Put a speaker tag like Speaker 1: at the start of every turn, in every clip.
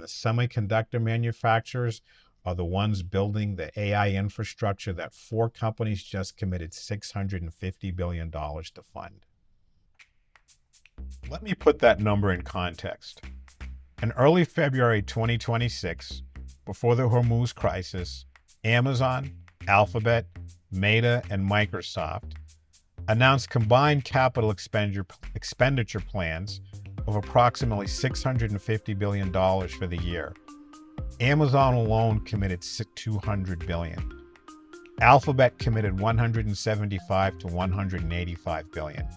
Speaker 1: the semiconductor manufacturers are the ones building the AI infrastructure that four companies just committed $650 billion to fund. Let me put that number in context. In early February 2026, before the Hormuz crisis, Amazon, Alphabet, Meta, and Microsoft announced combined capital expenditure plans of approximately $650 billion for the year. Amazon alone committed $200 billion. Alphabet committed $175 to $185 billion.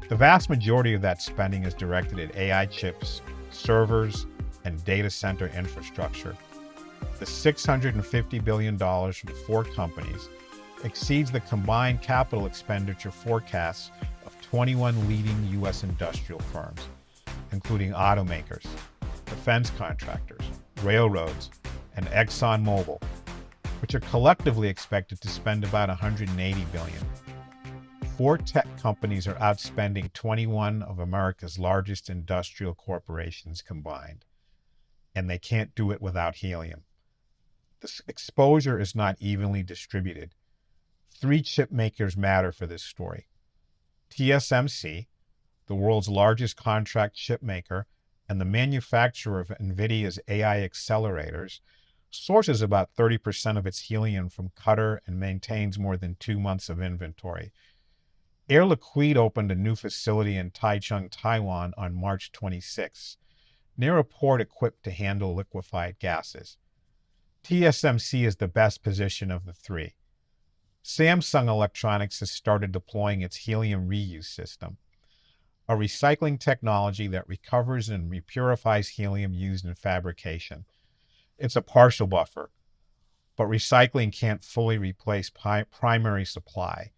Speaker 1: The vast majority of that spending is directed at AI chips, servers, and data center infrastructure. The $650 billion from four companies exceeds the combined capital expenditure forecasts of 21 leading U.S. industrial firms, including automakers, defense contractors, railroads, and ExxonMobil, which are collectively expected to spend about $180 billion. Four tech companies are outspending 21 of America's largest industrial corporations combined, and they can't do it without helium. This exposure is not evenly distributed. Three chip makers matter for this story. TSMC, the world's largest contract chip maker and the manufacturer of NVIDIA's AI accelerators, sources about 30% of its helium from Qatar and maintains more than 2 months of inventory. Air Liquide opened a new facility in Taichung, Taiwan on March 26, near a port equipped to handle liquefied gases. TSMC is the best position of the three. Samsung Electronics has started deploying its helium reuse system, a recycling technology that recovers and repurifies helium used in fabrication. It's a partial buffer, but recycling can't fully replace primary supply.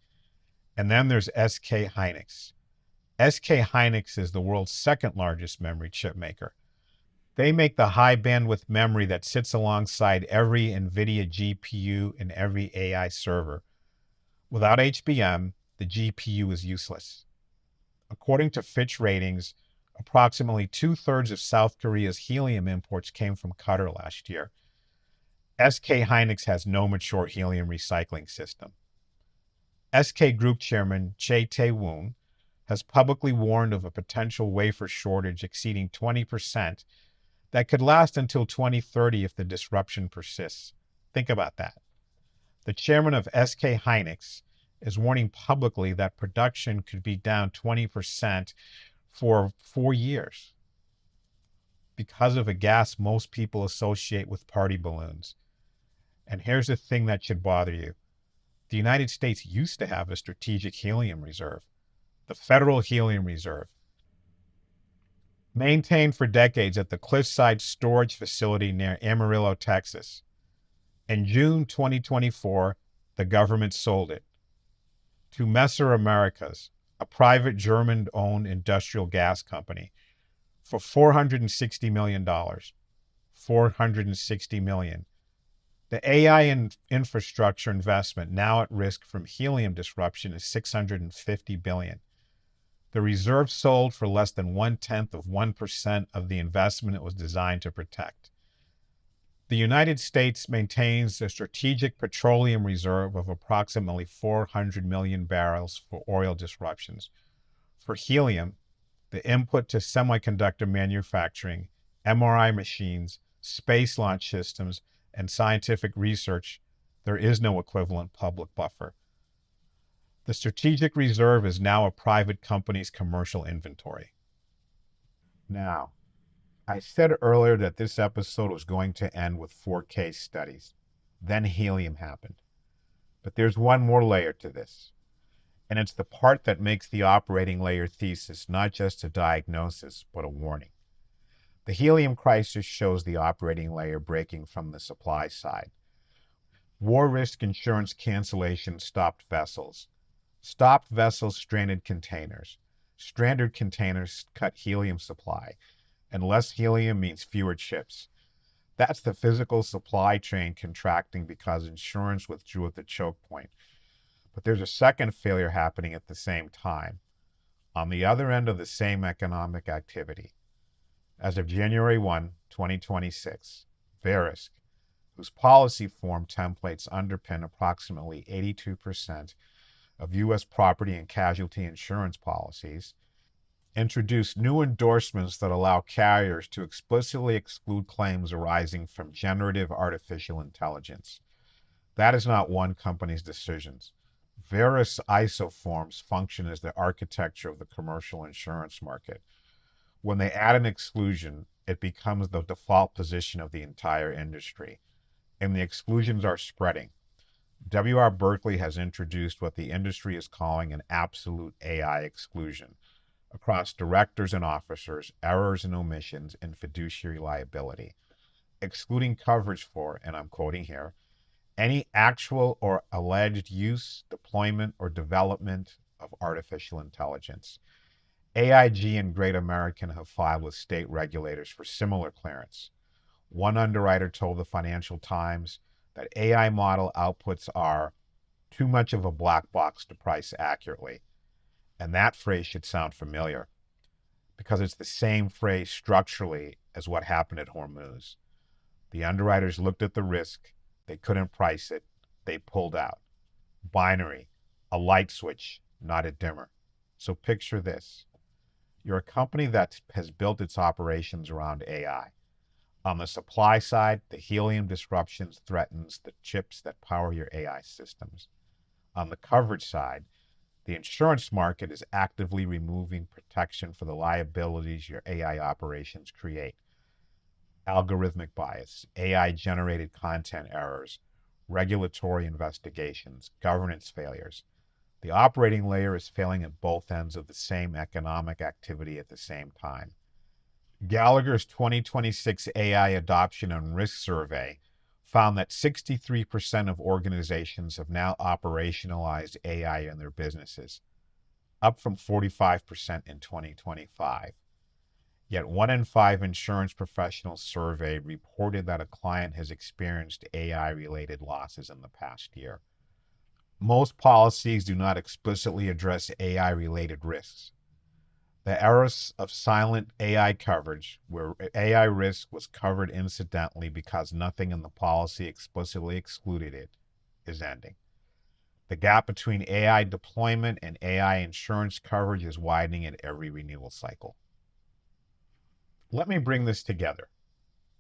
Speaker 1: And then there's SK Hynix. SK Hynix is the world's second largest memory chip maker. They make the high bandwidth memory that sits alongside every NVIDIA GPU and every AI server. Without HBM, the GPU is useless. According to Fitch Ratings, approximately 2/3 of South Korea's helium imports came from Qatar last year. SK Hynix has no mature helium recycling system. SK Group Chairman Chey Tae-won has publicly warned of a potential wafer shortage exceeding 20% that could last until 2030 if the disruption persists. Think about that. The chairman of SK Hynix is warning publicly that production could be down 20% for 4 years because of a gas most people associate with party balloons. And here's the thing that should bother you. The United States used to have a strategic helium reserve, the Federal Helium Reserve, maintained for decades at the Cliffside Storage Facility near Amarillo, Texas. In June 2024, the government sold it to Messer Americas, a private German-owned industrial gas company, for $460 million. $460 million. The AI infrastructure investment now at risk from helium disruption is $650 billion. The reserve sold for less than 0.1% of the investment it was designed to protect. The United States maintains a strategic petroleum reserve of approximately 400 million barrels for oil disruptions. For helium, the input to semiconductor manufacturing, MRI machines, space launch systems, and scientific research, there is no equivalent public buffer. The strategic reserve is now a private company's commercial inventory. Now, I said earlier that this episode was going to end with 4 case studies. Then helium happened. But there's one more layer to this, and it's the part that makes the operating layer thesis not just a diagnosis, but a warning. The helium crisis shows the operating layer breaking from the supply side. War risk insurance cancellation stopped vessels. Stopped vessels stranded containers. Stranded containers cut helium supply. And less helium means fewer ships. That's the physical supply chain contracting because insurance withdrew at the choke point. But there's a second failure happening at the same time, on the other end of the same economic activity. As of January 1, 2026, Verisk, whose policy form templates underpin approximately 82% of U.S. property and casualty insurance policies, introduced new endorsements that allow carriers to explicitly exclude claims arising from generative artificial intelligence. That is not one company's decisions. Various ISO forms function as the architecture of the commercial insurance market. When they add an exclusion, it becomes the default position of the entire industry, and the exclusions are spreading. W.R. Berkley has introduced what the industry is calling an absolute AI exclusion across directors and officers, errors and omissions, and fiduciary liability, excluding coverage for, and I'm quoting here, any actual or alleged use, deployment, or development of artificial intelligence. AIG and Great American have filed with state regulators for similar clearance. One underwriter told the Financial Times that AI model outputs are too much of a black box to price accurately. And that phrase should sound familiar because it's the same phrase structurally as what happened at Hormuz. The underwriters looked at the risk, they couldn't price it, they pulled out. Binary, a light switch, not a dimmer. So picture this. You're a company that has built its operations around AI. On the supply side, the helium disruptions threatens the chips that power your AI systems. On the coverage side, the insurance market is actively removing protection for the liabilities your AI operations create. Algorithmic bias, AI-generated content errors, regulatory investigations, governance failures. The operating layer is failing at both ends of the same economic activity at the same time. Gallagher's 2026 AI Adoption and Risk Survey found that 63% of organizations have now operationalized AI in their businesses, up from 45% in 2025. Yet 1 in 5 insurance professionals surveyed reported that a client has experienced AI-related losses in the past year. Most policies do not explicitly address AI-related risks. The era of silent AI coverage, where AI risk was covered incidentally because nothing in the policy explicitly excluded it, is ending. The gap between AI deployment and AI insurance coverage is widening at every renewal cycle. Let me bring this together.